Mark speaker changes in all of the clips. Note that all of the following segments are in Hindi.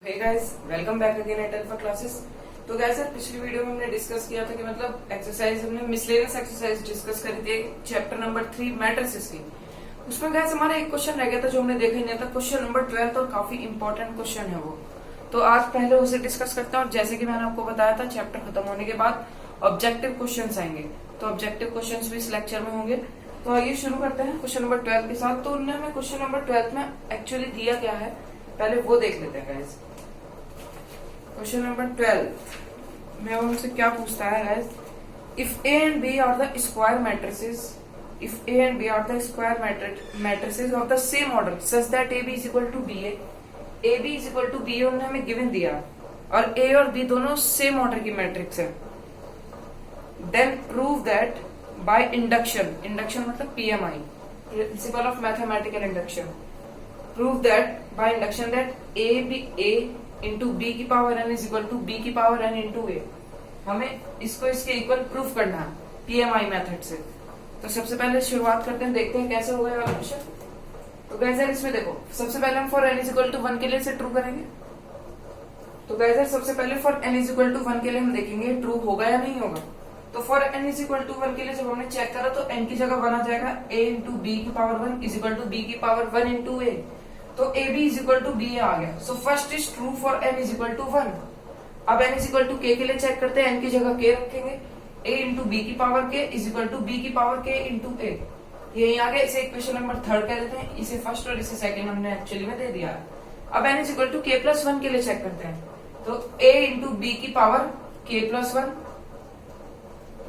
Speaker 1: Hey guys, welcome back again at Alpha classes. तो गाइस सर, पिछली वीडियो में हमने डिस्कस किया था कि मतलब एक्सरसाइज हमने मिसलेनियस एक्सरसाइज डिस्कस करी थी चैप्टर नंबर 3 मैट्रिसेस की। उसमें गाइस हमारा एक क्वेश्चन रह गया था जो हमने देखा ही नहीं था, क्वेश्चन नंबर 12, और काफी इंपॉर्टेंट क्वेश्चन है वो। तो आज पहले उसे डिस्कस करते हैं, और जैसे कि मैंने आपको बताया था चैप्टर खत्म होने के बाद ऑब्जेक्टिव क्वेश्चन आएंगे, तो ऑब्जेक्टिव क्वेश्चन भी इस लेक्चर में होंगे। तो आइए शुरू करते हैं क्वेश्चन नंबर 12 के साथ। तो उन्होंने हमें क्वेश्चन नंबर 12 में एक्चुअली दिया क्या है, पहले वो देख लेते हैं गाइस। क्वेश्चन नंबर 12 में हमसे क्या पूछता है guys, if A and B are the square matrices, if A and B are the square matrices of the same order such that A B is equal to B A B is equal to B उन्होंने हमें गिवन दिया, और ए और बी दोनों सेम ऑर्डर की मैट्रिक्स है, then prove that by induction, induction मतलब PMI, principle of mathematical induction, prove that by induction that A into B की power N is equal to B की पावर एन इंटू ए। हमें इसको इसके इक्वल प्रूफ करना है पीएमआई मेथड से। तो सबसे पहले शुरुआत करते हैं, देखते हैं कैसे होगा ये वाला क्वेश्चन। तो गैजर इसमें देखो, सबसे पहले हम for N is equal to 1 के लिए इसे ट्रू करेंगे। तो गैजर सबसे पहले for N is equal to 1 के लिए हम देखेंगे ट्रू होगा या नहीं होगा। तो for N is equal to 1 के लिए जब हमने चेक करा तो एन की जगह 1 आ जाएगा, ए इंटू बी की power 1 is equal to B की पावर 1 इंटू ए। तो A B is equal to B आ गया। So first is true for N is equal to 1। अब एन इज इक्वल टू के लिए चेक करते हैं, एन की जगह के रखेंगे, ए इंटू बी की पावर के इज इक्वल टू बी की पावर के इंटू ए। यही आ गया, इसे इक्वेशन नंबर 3 कह देते हैं, इसे फर्स्ट और इसे सेकंड हमने एक्चुअली में दे दिया है। अब N is equal to K plus 1 के लिए चेक करते हैं, तो ए इंटू बी की पावर के प्लस 1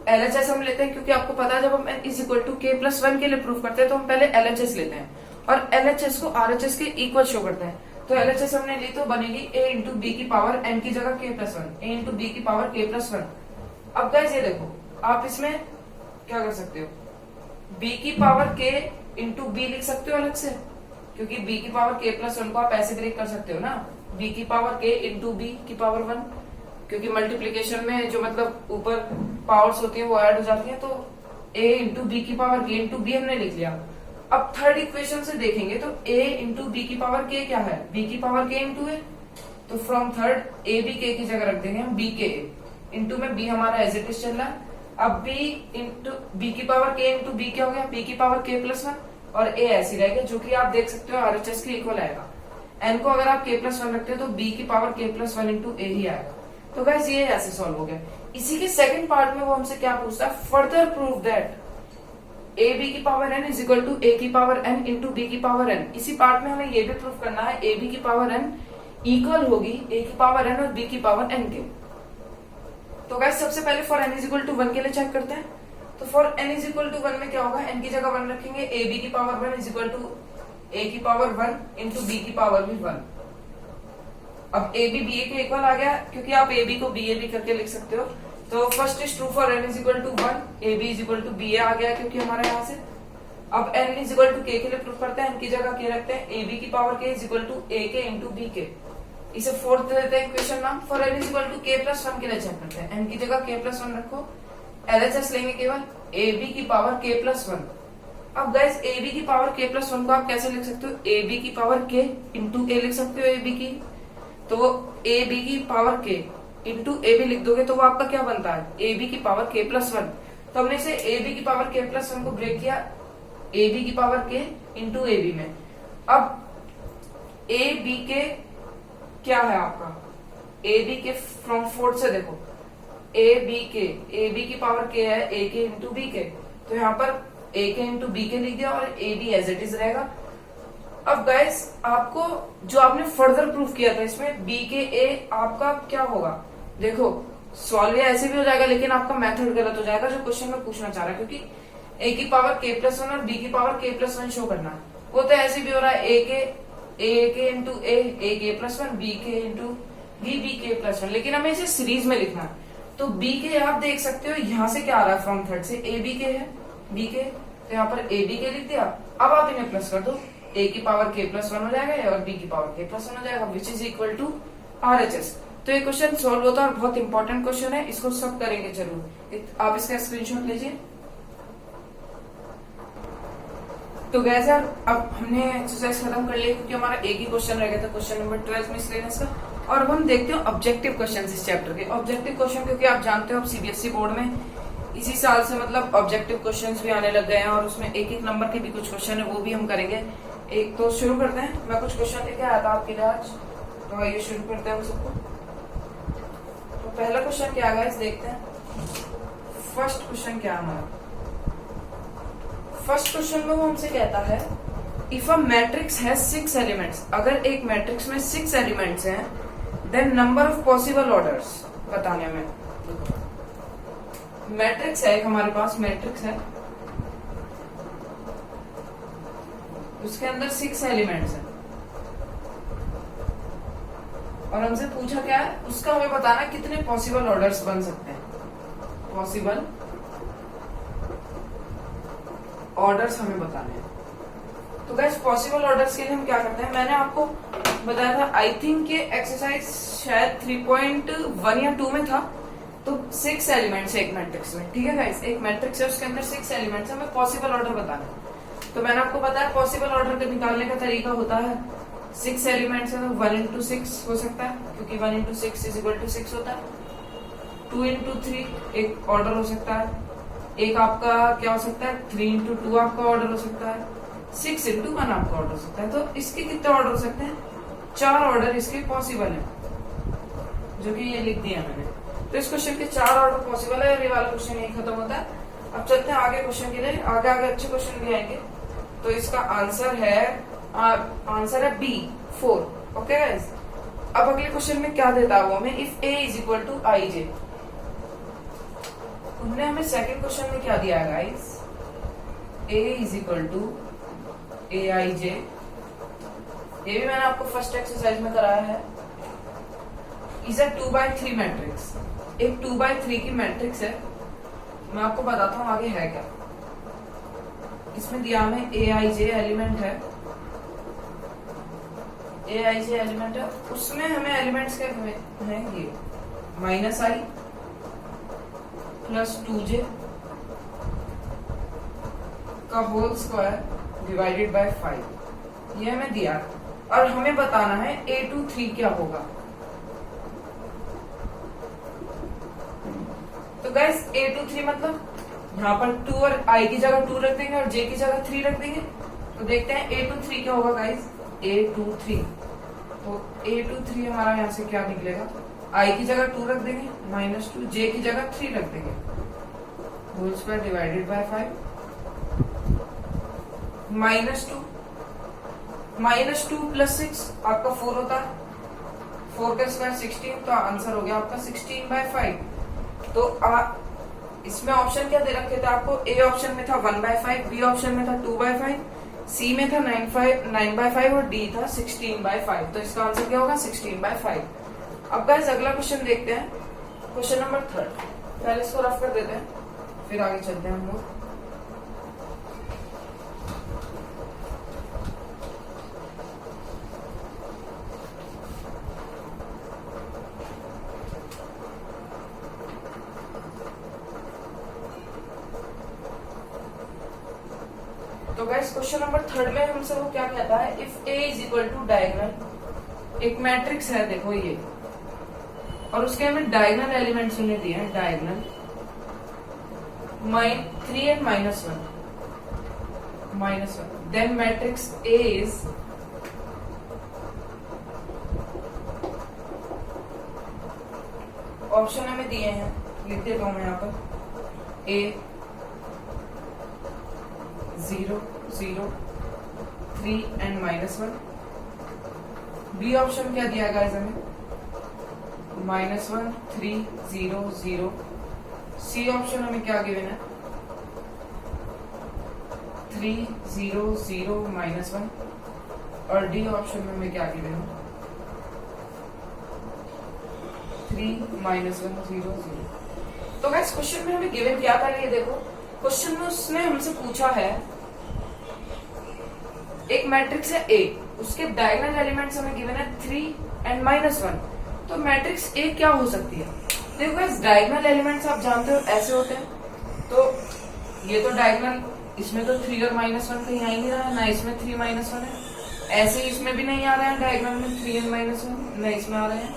Speaker 1: एलएचएस हम लेते हैं, क्योंकि आपको पता है जब हम N is equal to K plus 1 के लिए प्रूफ करते हैं तो हम पहले एलएचएस लेते हैं, और एलएचएस को आरएचएस के इक्वल शो करते हैं। तो एलएचएस हमने ली तो बनेगी ए इंटू बी की पावर एन की जगह के प्लस 1, ए इंटू बी की पावर के प्लस 1। अब गाइस ये देखो, आप इसमें क्या कर सकते हो, बी की पावर के इंटू बी लिख सकते हो अलग से, क्योंकि बी की पावर के प्लस 1 को आप ऐसे ब्रेक कर सकते हो ना, बी की पावर के इंटू बी की पावर 1, क्योंकि मल्टीप्लीकेशन में जो मतलब ऊपर पावर्स होती है वो ऐड हो जाती है। तो ए इंटू बी की पावर के इंटू बी हमने लिख लिया। अब थर्ड इक्वेशन से देखेंगे तो a इंटू बी की पावर के क्या है, b की पावर के इंटू ए। तो फ्रॉम थर्ड ए बी के की जगह रख देंगे हम b के ए, इंटू में b हमारा एज इट इज चल रहा है। अब b इंटू बी की पावर के इंटू बी क्या हो गया, b की पावर के प्लस 1, और a ऐसी रहेगा, जो कि आप देख सकते हो आरएचएस के इक्वल आएगा। n को अगर आप k प्लस 1 रखते हो तो b की पावर k प्लस 1 इंटू ए ही आएगा। तो गाइस ये ऐसे सॉल्व हो गया। इसी के सेकंड पार्ट में वो हमसे क्या पूछता है, further prove that A B की power N is equal to A की पावर एन इंटू बी की पावर एन। इसी पार्ट में हमें ये भी प्रूफ करना है ए बी की पावर एन इक्वल होगी ए की पावर एन और बी की पावर एन के। तो गाइस सबसे पहले for N is equal to 1 के लिए चेक करते हैं। तो for N is equal to 1 में क्या होगा, एन की जगह 1 रखेंगे, ए बी की power 1 is equal to A की पावर 1 इंटू बी की पावर भी 1। अब ए बी बी ए के इक्वल आ गया, क्योंकि आप ए बी को बी ए भी करके लिख सकते हो। तो first is true for N is equal to 1, A B is equal to B A आ गया, क्योंकि हमारे यहाँ से। अब एन इज इक्वल टू के लिए प्रूफ करते हैं, एन की जगह के रखते हैं, ए बी की पावर के इज इक्वल टू ए के इंटू बी के। इसे फोर्थ दे देते हैं इक्वेशन नाम। For N is equal to K plus 1 के लिए चेक करते हैं, एन की जगह के प्लस 1 रखो, एलएचएस लेंगे केवल ए बी की पावर के प्लस 1। अब गाइस ए बी की पावर के प्लस 1 को आप कैसे लिख सकते हो, ए बी की पावर के इंटू ए लिख सकते हो ए बी की। तो ए बी की पावर के इंटू ए बी लिख दोगे तो वो आपका क्या बनता है, ए बी की पावर के प्लस 1। तो हमने इसे ए बी की पावर के प्लस 1 को ब्रेक किया ए बी की पावर के इंटू ए बी में। अब ए बी के क्या है आपका, ए बी के फ्रॉम फोर्थ से देखो, ए बी की पावर के है ए के इंटू बी के, तो यहाँ पर ए के इंटू बी के लिख दिया और A B as it is रहेगा। अब गाइस आपको जो आपने फर्दर प्रूफ किया था इसमें बी के ए आपका क्या होगा, देखो सॉल्व ऐसे भी हो जाएगा, लेकिन आपका मेथड गलत हो जाएगा जो क्वेश्चन में पूछना चाह रहा है, क्योंकि ए की पावर के प्लस 1 और बी की पावर के प्लस 1 शो करना है। वो तो ऐसे भी हो रहा है, ए के इंटू ए के प्लस 1, बी के इंटू बी के प्लस 1, लेकिन हमें इसे सीरीज में लिखना है। तो बी के आप देख सकते हो यहाँ से क्या आ रहा है, फ्रॉम थर्ड से ए बी के है बी के, तो यहाँ पर ए बी के लिख दिया। अब आप इन्हें प्लस कर दो, ए की पावर के प्लस 1 हो जाएगा और बी की पावर के प्लस 1 हो जाएगा, which is equal to RHS. तो ये क्वेश्चन सॉल्व होता है और बहुत इंपॉर्टेंट क्वेश्चन है, इसको सब करेंगे जरूर। आप इसका स्क्रीनशॉट लीजिए। तो गैस यार अब हमने एक्सरसाइज खत्म कर लिया, क्योंकि हमारा एक ही क्वेश्चन रह गया था, क्वेश्चन नंबर 12 में इसलिए इसका। और अब हम देखते हैं ऑब्जेक्टिव क्वेश्चन इस चैप्टर के। ऑब्जेक्टिव क्वेश्चन क्योंकि आप जानते हो अब सीबीएसई बोर्ड में इसी साल से मतलब ऑब्जेक्टिव क्वेश्चंस भी आने लग गए हैं और उसमें एक एक नंबर के भी कुछ क्वेश्चन है वो भी हम करेंगे। एक तो शुरू करते हैं, मैं कुछ क्वेश्चन लेके आया था आपके लिए आज, तो आइए शुरू करते हैं हम सबको। तो पहला क्वेश्चन क्या है देखते हैं। फर्स्ट क्वेश्चन क्या है हमारा। फर्स्ट क्वेश्चन में वो हमसे कहता है if a matrix has 6 elements, अगर एक मैट्रिक्स में 6 एलिमेंट्स हैं, then number of possible orders बताने में। मैट्रिक्स है एक हमारे पास, मैट्रिक्स है उसके अंदर 6 एलिमेंट्स हैं और हमसे पूछा क्या है, उसका हमें बताना कितने पॉसिबल ऑर्डर्स बन सकते हैं। पॉसिबल ऑर्डर्स हमें बताने हैं। तो गाइस पॉसिबल ऑर्डर्स के लिए हम क्या करते हैं, मैंने आपको बताया था आई थिंक ये एक्सरसाइज शायद 3.1 या 2 में था। तो 6 एलिमेंट्स है एक मैट्रिक्स में, ठीक है गाइस। एक मैट्रिक्स है उसके अंदर 6 एलिमेंट्स है, हमें पॉसिबल ऑर्डर बताना है। तो मैंने आपको बताया पॉसिबल ऑर्डर का निकालने का तरीका होता है 6 एलिमेंट्स है तो 1 into 6 हो सकता है, क्योंकि 1 into 6 is equal to 6 होता है। 2 into 3 एक ऑर्डर हो सकता है, एक आपका क्या हो सकता है 3 into 2 आपका ऑर्डर हो सकता है, 6 into 1 आपका ऑर्डर हो सकता है। तो इसके कितने ऑर्डर हो सकते हैं, 4 ऑर्डर इसके पॉसिबल है, जो कि ये लिख दिया मैंने। तो इस क्वेश्चन के 4 ऑर्डर पॉसिबल है और ये वाला क्वेश्चन यही खत्म होता है। अब चलते हैं आगे क्वेश्चन के लिए, आगे आगे अच्छे क्वेश्चन भी आएंगे। तो इसका आंसर है बी 4। ओके गाइस, अब अगले क्वेश्चन में क्या देता है वो हमें, if A is equal to I J. उन्होंने हमें सेकंड क्वेश्चन में क्या दिया है guys, A is equal to A I J. ये भी मैंने आपको फर्स्ट एक्सरसाइज में कराया है। इज अ 2/3 मैट्रिक्स, एक 2/3 की मैट्रिक्स है। मैं आपको बताता हूँ आगे है क्या। इसमें दिया हमें ए आई जे एलिमेंट है, ए आई जे एलिमेंट है, उसमें हमें एलिमेंट्स क्या हैं ये -i प्लस 2j का होल स्क्वायर डिवाइडेड बाय 5, ये हमें दिया और हमें बताना है a23 क्या होगा। तो गाइस a23 मतलब यहाँ पर 2 और i की जगह 2 रख देंगे और j की जगह 3 रख देंगे। तो देखते हैं a23 क्या होगा गाइस, a23। तो a23 हमारा यहाँ से क्या निकलेगा, i की जगह 2 रख देंगे -2, j की जगह 3 रख देंगे, whole square divided by 5, -2 plus 6 आपका 4 होता है, 4 का स्क्वायर 16, तो आंसर हो गया आपका 16/5। तो इसमें ऑप्शन क्या दे रखे थे आपको, ए ऑप्शन में था 1/5, बी ऑप्शन में था 2/5, सी में था 9/5 और डी था 16/5। तो इसका आंसर क्या होगा 16/5। अब गाइस अगला क्वेश्चन देखते हैं, क्वेश्चन नंबर 3। पहले इसको रफ कर देते हैं फिर आगे चलते हैं हम लोग। तो गाइस क्वेश्चन नंबर 3 में हमसे वो क्या कहता है, if A is equal to diagonal, एक मैट्रिक्स है देखो ये, और उसके हमें डायगोनल एलिमेंट्स उन्हें दिए हैं, diagonal 3 and -1, then matrix A is option हमें दिए हैं, लिख देता हूं मैं यहाँ पर, ए 0 0 3 and -1। बी ऑप्शन क्या दिया गाइस हमें, -1 3 0 0। सी ऑप्शन हमें क्या गिवन है, 3 0 0 -1। और डी ऑप्शन में हमें क्या गिवन है, 3 -1 0 0। तो गाइस क्वेश्चन में हमें गिवन क्या था, ये देखो क्वेश्चन में उसने हमसे पूछा है एक मैट्रिक्स है ए, उसके डायगोनल एलिमेंट्स हमें गिवन है 3 and -1। तो मैट्रिक्स ए क्या हो सकती है, देखो गाइस डायगोनल एलिमेंट्स आप जानते हो ऐसे होते हैं। तो ये तो डायगोनल, इसमें तो 3 और -1 कहीं आ ही नहीं रहा है, ना इसमें 3 -1 है, ऐसे ही इसमें भी नहीं आ रहे हैं डायग्राम में 3n-1, न इसमें आ रहे हैं,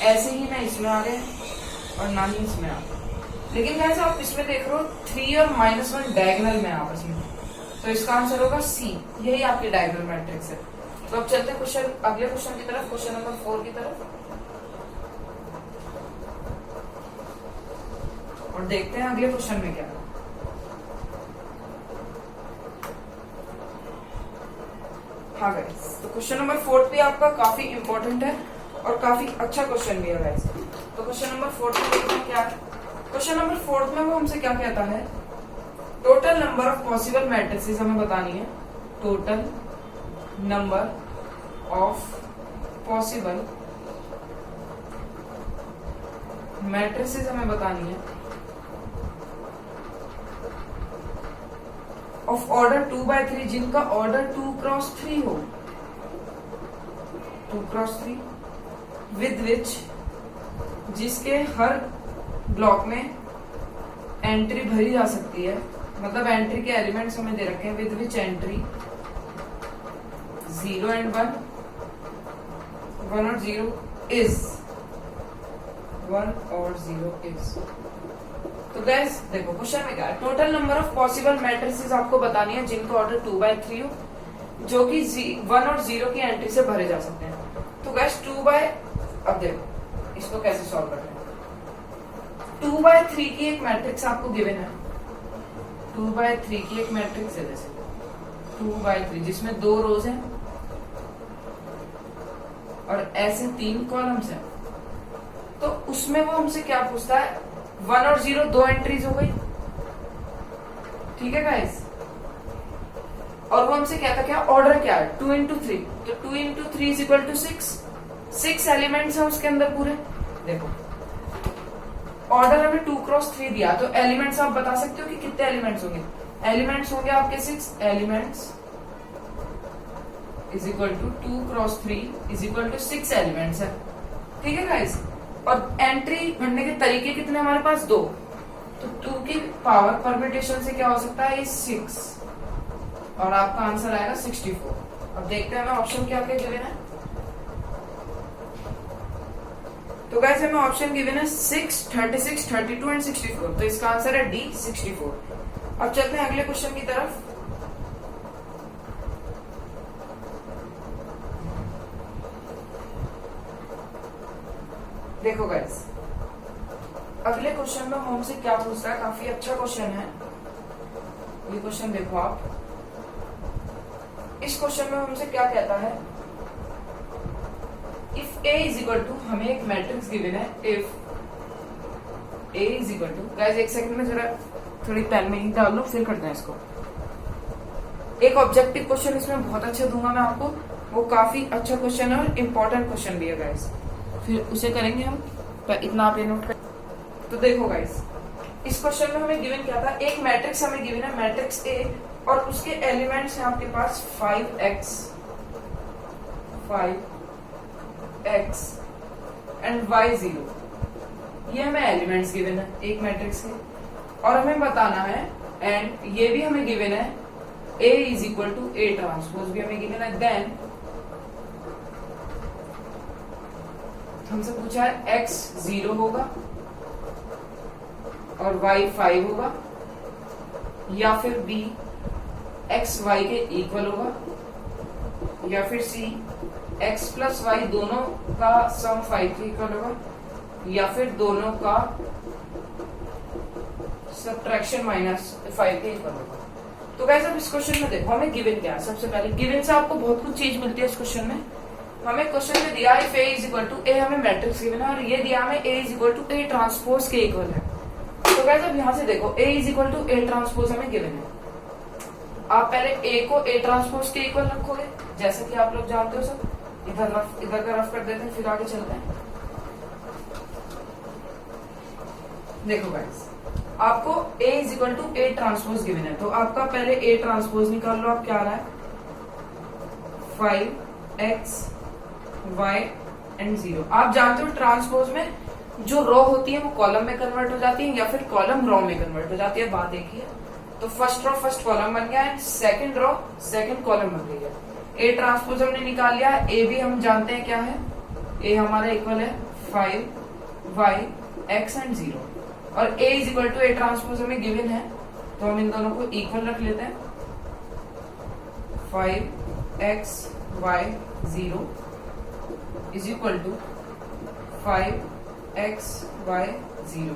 Speaker 1: ऐसे ही ना इसमें आ रहे हैं और ना ही इसमें आ रहे हैं। लेकिन जैसे आप इसमें देख रहे हो 3 और -1 डायगोनल में आपस में, तो इसका आंसर होगा सी, यही आपकी डायगोनल मैट्रिक्स है। तो अब चलते हैं अगले क्वेश्चन की तरफ, क्वेश्चन नंबर 4 की तरफ, और देखते हैं अगले क्वेश्चन में क्या है। हाँ गाइस, तो क्वेश्चन नंबर 4 भी आपका काफी इंपॉर्टेंट है और काफी अच्छा क्वेश्चन भी है गाइस। तो क्वेश्चन नंबर 4 में देखते हैं क्या है। क्वेश्चन नंबर 4 में वो हमसे क्या कहता है, total number of possible matrices हमें बतानी है। Total number of possible matrices हमें बतानी है ऑफ ऑर्डर 2/3, जिनका ऑर्डर 2x3 हो, 2x3, विद विच, जिसके हर ब्लॉक में एंट्री भरी जा सकती है, मतलब एंट्री के एलिमेंट्स हमें दे रखे हैं, विद विच एंट्री 0 and 1, 1 और 0 इज, 1 और 0 इज। तो गैस देखो क्वेश्चन में क्या है, total number of possible matrices आपको बतानी है जिनका ऑर्डर 2/3 हो, जो कि 1 और 0 की एंट्री से भरे जा सकते हैं। तो गैस अब देखो इसको कैसे सॉल्व करते हैं। 2/3 की एक मैट्रिक्स आपको गिवन है, 2/3 की एक मैट्रिक्स है, जैसे 2/3 जिसमें 2 रोज हैं और ऐसे 3 कॉलम्स हैं। तो उसमें वो हमसे क्या पूछता है, 1 और 0 2 एंट्रीज हो गई, ठीक है गाइस। और वो हमसे कहता क्या, ऑर्डर क्या है, 2 into 3, तो 2 into 3 is equal to 6 elements हैं उसके अंदर पूरे। देखो ऑर्डर हमें 2x3 दिया, तो एलिमेंट्स आप बता सकते हो कि कितने एलिमेंट्स होंगे। एलिमेंट्स होंगे आपके 6 elements is equal to 2x3 is equal to 6 elements है, ठीक है गाइस। और एंट्री भरने के तरीके कितने हमारे पास, 2, तो 2 की पावर परम्यूटेशन से क्या हो सकता है, 6, और आपका आंसर आएगा 64। अब देखते हैं हमें ऑप्शन क्या क्या गिवन है। तो गाइस हमें ऑप्शन गिवन है 6, 36, 32 एंड 64, तो इसका आंसर है डी, 64। अब चलते हैं अगले क्वेश्चन की तरफ। देखो गाइस अगले क्वेश्चन में हमसे क्या पूछता है, काफी अच्छा क्वेश्चन है ये क्वेश्चन। देखो आप इस क्वेश्चन में हमसे क्या कहता है, if A is equal to, हमें एक मैट्रिक्स गिवन है, if A is equal to, guys एक सेकंड में जरा थोड़ी पेन में ही डाल लो, फिर करते हैं इसको। एक ऑब्जेक्टिव क्वेश्चन इसमें बहुत अच्छा दूंगा मैं आपको, वो काफी अच्छा क्वेश्चन है और इम्पोर्टेंट क्वेश्चन भी है गाइस, फिर उसे करेंगे हम, इतना आप ये नोट कर। तो देखो गाइस इस क्वेश्चन में हमें गिवन क्या था, एक मैट्रिक्स हमें गिवन है, मैट्रिक्स A, और उसके एलिमेंट्स हैं आपके पास 5x एंड y 0, ये हमें एलिमेंट्स गिवन है एक मैट्रिक्स के, और हमें बताना है, एंड ये भी हमें गिवन है A is equal to A transpose भी हमें गिवन है। देन हमसे पूछा है x 0 होगा और y 5 होगा, या फिर b x y के इक्वल होगा, या फिर c x प्लस y दोनों का सम 5 के इक्वल होगा, या फिर दोनों का सब्ट्रैक्शन -5 के इक्वल होगा। तो गाइस अब इस क्वेश्चन में देखो हमें गिवन क्या है। सबसे पहले गिवन से आपको बहुत कुछ चीज मिलती है इस क्वेश्चन में। हमें क्वेश्चन में दिया है A is equal to A, हमें मैट्रिक्स गिवन है, और ये दिया हमें A is equal to A transpose के इक्वल है। तो गाइस अब यहाँ से देखो A is equal to A transpose हमें गिवन है, आप पहले A को A ट्रांसपोज के इक्वल रखोगे, जैसा कि आप लोग जानते हो सब। इधर का रफ कर देते हैं, फिर आगे चलते हैं। देखो गाइस आपको A is equal to A transpose given है, तो आपका पहले A ट्रांसपोज निकाल लो। आप क्या आ रहा है, 5x y एंड 0। आप जानते हो ट्रांसपोज में जो रो होती है वो कॉलम में कन्वर्ट हो जाती है, या फिर कॉलम रो में कन्वर्ट हो जाती है, बात एक ही है। तो फर्स्ट रो फर्स्ट कॉलम बन गया, and second row second column बन गई है। ए ट्रांसपोज हमने निकाल लिया, ए भी हम जानते हैं क्या है, ए हमारा इक्वल है 5y x एंड 0, और a is equal to A transpose हमें गिवन है, तो हम इन दोनों को इक्वल रख लेते हैं। 5x y 0 is equal to 5x y 0।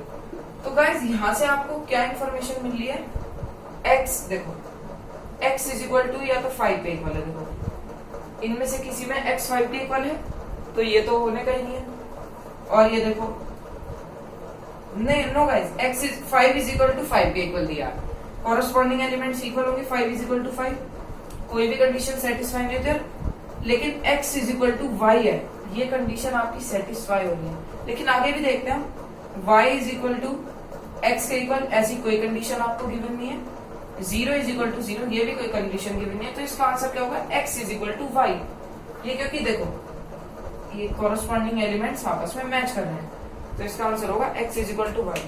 Speaker 1: तो गाइज यहां से आपको क्या इंफॉर्मेशन मिल रही है, x देखो x इज इक्वल टू या तो 5 पे इक्वल है, देखो इनमें से किसी में x 5 पे इक्वल है तो ये तो होने का ही नहीं है, और ये देखो नहीं, no guys x is 5 is equal to 5 पे इक्वल दिया, कॉरेस्पॉन्डिंग एलिमेंट्स इक्वल होंगे, 5 इज इक्वल टू 5, कोई भी कंडीशन सेटिस्फाई नहीं होती, लेकिन x is equal to y है, ये कंडीशन आपकी सेटिस्फाई हो रही है। लेकिन आगे भी देखते हैं, y is equal to x के इक्वल, ऐसी कोई कंडीशन आपको गिवन नहीं है, 0 इज इक्वल टू 0 ये भी कोई कंडीशन गिवन नहीं है, तो इसका आंसर क्या होगा, x is equal to y। ये क्योंकि देखो ये कॉरेस्पॉन्डिंग एलिमेंट्स आपस में मैच कर रहे हैं, तो इसका आंसर होगा x is equal to y।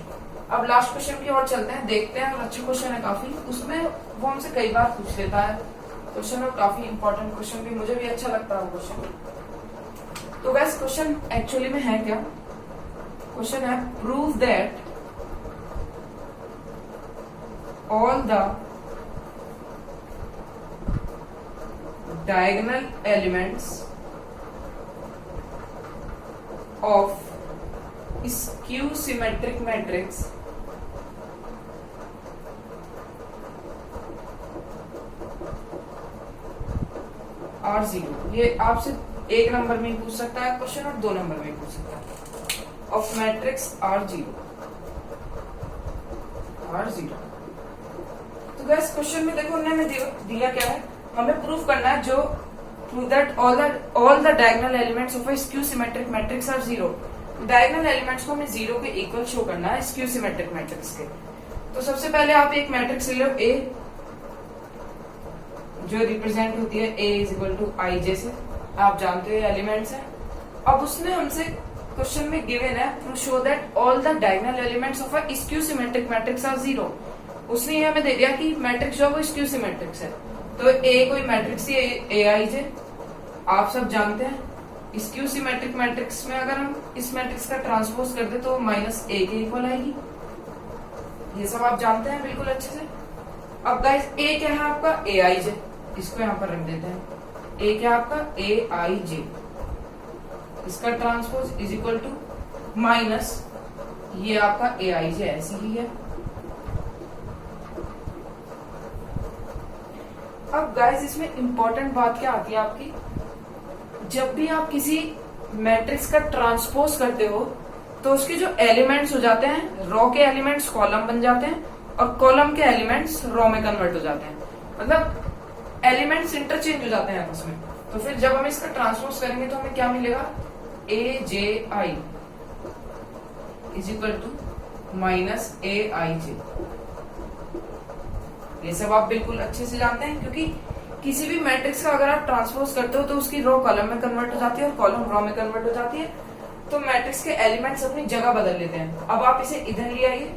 Speaker 1: अब लास्ट क्वेश्चन की ओर चलते हैं, देखते हैं, और अच्छा क्वेश्चन है काफी, उसमें वो हमसे कई बार पूछ लेता है क्वेश्चन, और काफी इंपॉर्टेंट क्वेश्चन भी, मुझे भी अच्छा लगता है क्वेश्चन। तो गैस क्वेश्चन एक्चुअली में है क्या, क्वेश्चन है prove that all the diagonal elements of skew symmetric matrix are 0। ये आपसे एक नंबर में ही पूछ सकता है क्वेश्चन और 2 नंबर में ही पूछ सकता है, ऑफ मैट्रिक्स R0। तो गैस क्वेश्चन में देखो उन्होंने दिया क्या है, हमें प्रूफ करना है जो prove that all the diagonal elements of a skew symmetric matrix are 0। Diagonal elements को हमें 0 के इक्वल शो करना है स्क्यू सिमेट्रिक मैट्रिक्स के। तो सबसे पहले आप एक मैट्रिक्स ले लो A, जो रिप्रेजेंट होती है A is equal to I जे से, आप जानते हो एलिमेंट्स है। अब उसने हमसे क्वेश्चन में गिवन है to show that all the diagonal elements of a skew symmetric matrix are 0। उसने ये हमें दे दिया कि मैट्रिक्स जो है वो स्क्यू सिमेट्रिक्स है, तो ए कोई मैट्रिक्स ही ए आई जे, आप सब जानते हैं स्क्यू सिमेट्रिक मैट्रिक्स में अगर हम इस मैट्रिक्स का ट्रांसपोज कर दे तो माइनस ए के इक्वल आएगी, ये सब आप जानते हैं बिल्कुल अच्छे से। अब गाइस ए क्या है आपका ए आई जे, इसको यहाँ पर रख देते हैं, ए क्या है आपका ए आई जे, इसका transpose is equal to minus ये आपका ए आई जे ऐसी ही है। अब गाइस इसमें इंपॉर्टेंट बात क्या आती है आपकी, जब भी आप किसी मैट्रिक्स का ट्रांसपोज करते हो तो उसके जो एलिमेंट्स हो जाते हैं, रो के एलिमेंट्स कॉलम बन जाते हैं और कॉलम के एलिमेंट्स रो में कन्वर्ट हो जाते हैं, मतलब एलिमेंट्स इंटरचेंज हो जाते हैं आपस में। तो फिर जब हम इसका ट्रांसपोज करेंगे तो हमें क्या मिलेगा, ए जे आई is equal to minus A I J. ये सब आप बिल्कुल अच्छे से जानते हैं, क्योंकि किसी भी मैट्रिक्स का अगर आप ट्रांसपोज करते हो तो उसकी रो कॉलम में कन्वर्ट हो जाती है और कॉलम रो में कन्वर्ट हो जाती है, तो मैट्रिक्स के एलिमेंट्स अपनी जगह बदल लेते हैं। अब आप इसे इधर ले आइए,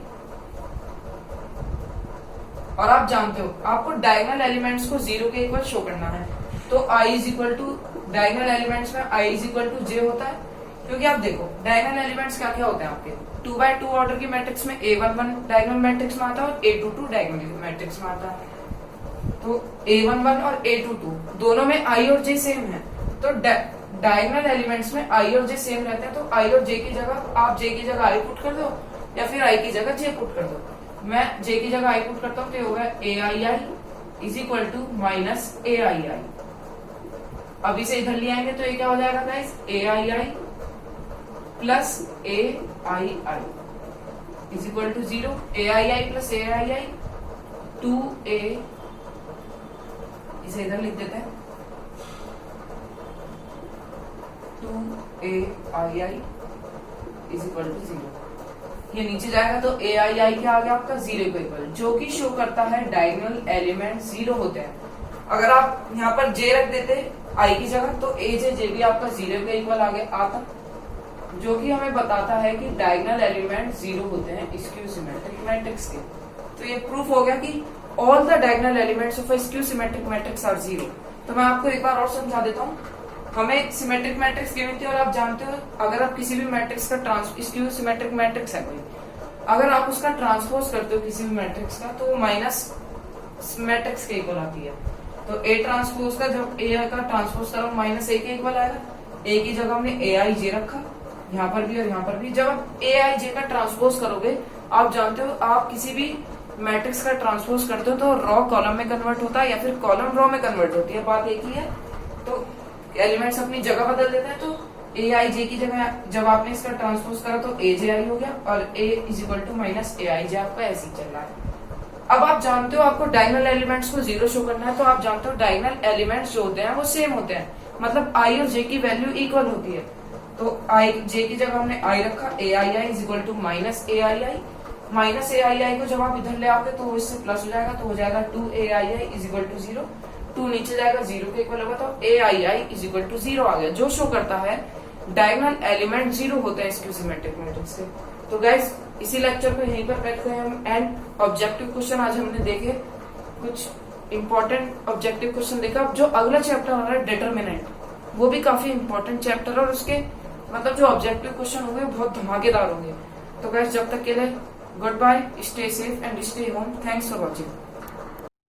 Speaker 1: और आप जानते हो आपको डायगोनल एलिमेंट्स को 0 के इक्वल शो करना है, तो i is equal to diagonal elements में i is equal to j होता है, क्योंकि आप देखो डायगोनल एलिमेंट्स क्या क्या होते हैं आपके, 2x2 ऑर्डर की मैट्रिक्स में a11 डायगोनल मैट्रिक्स में आता है और a22 डायगोनल मैट्रिक्स में आता है। तो a11 और a22 दोनों में i और j सेम है, तो डायगोनल एलिमेंट्स में i और j सेम रहते हैं, तो i और j की जगह आप j की जगह i पुट कर दो या फिर i की जगह j पुट कर दो। मैं j की जगह i पुट करता हूँ तो ये होगा ai is equal to minus ai। अब इसे इधर ले आएंगे तो ये क्या हो जाएगा guys, ai plus ai is equal to 0, ai plus ai 2a, इसे इधर लिख देते हैं 2ai इज इक्वल टू 0। ये नीचे जाएगा तो ai क्या आ गया आपका 0 को इक्वल, जो कि शो करता है डायगोनल एलिमेंट 0 होते हैं। अगर आप यहाँ पर j रख देते i की जगह तो aj भी आपका 0 के इक्वल आगे आता, जो कि हमें बताता है कि डायगोनल एलिमेंट 0 होते हैं स्क्यू सिमेट्रिक मैट्रिक्स के। तो ये प्रूफ हो गया कि all the diagonal elements of a skew symmetric matrix are 0। तो मैं आपको एक बार और समझा देता हूँ। हमें सिमेट्रिक मैट्रिक्स गिवन थी और आप जानते हो अगर आप किसी भी मैट्रिक्स का इसकी सिमेट्रिक मैट्रिक्स है कोई, अगर आप उसका ट्रांसपोज करते हो किसी भी मैट्रिक्स का तो वो माइनस मैट्रिक्स के इक्वल आती है। तो ए ट्रांसपोज का जब ए का ट्रांसपोज करो माइनस ए के इक्वल आएगा। ए की जगह हमने ए आई जे रखा, यहाँ पर भी और यहाँ पर भी। जब आप ए आई जे का ट्रांसपोज करोगे, आप जानते हो आप किसी भी मैट्रिक्स का ट्रांसपोज करते हो तो रॉ कॉलम में कन्वर्ट होता है या फिर कॉलम रॉ में कन्वर्ट होती है, बात एक ही है। तो एलिमेंट्स अपनी जगह बदल देते हैं। तो ए आई जे की जगह जब आपने इसका ट्रांसपोज करा तो ए जे आई हो गया और ए is equal to minus A आई जे आपका ऐसे ही चल रहा है। अब आप जानते हो आपको डायगोनल एलिमेंट्स को जीरो शो करना है, तो आप जानते हो डायगोनल एलिमेंट्स जो होते हैं वो सेम होते हैं, मतलब आई और जे की वैल्यू इक्वल होती है। तो आई जे की जगह हमने आई रखा, A I I is equal to minus A I I. Minus A I I को जब आप इधर ले आओगे तो इससे प्लस हो जाएगा, तो हो जाएगा 2 ए I I is equal to 0। 2 नीचे जाएगा 0 के इक्वल होगा, तो ए I I is equal to 0 आ गया, जो शो करता है डायगोनल एलिमेंट 0 होते हैं इसके सिमेट्रिक मैट्रिक्स के। तो गाइस इसी लेक्चर को यहीं पर करते हैं हम एंड ऑब्जेक्टिव क्वेश्चन आज हमने देखे, कुछ इंपॉर्टेंट ऑब्जेक्टिव क्वेश्चन देखा। अब जो अगला चैप्टर आ रहा है डिटरमिनेंट, वो भी काफी इंपॉर्टेंट चैप्टर और उसके मतलब जो ऑब्जेक्टिव क्वेश्चन होंगे बहुत धमाकेदार होंगे। तो गाइस जब तक के लिए goodbye, stay safe and stay home. Thanks for watching.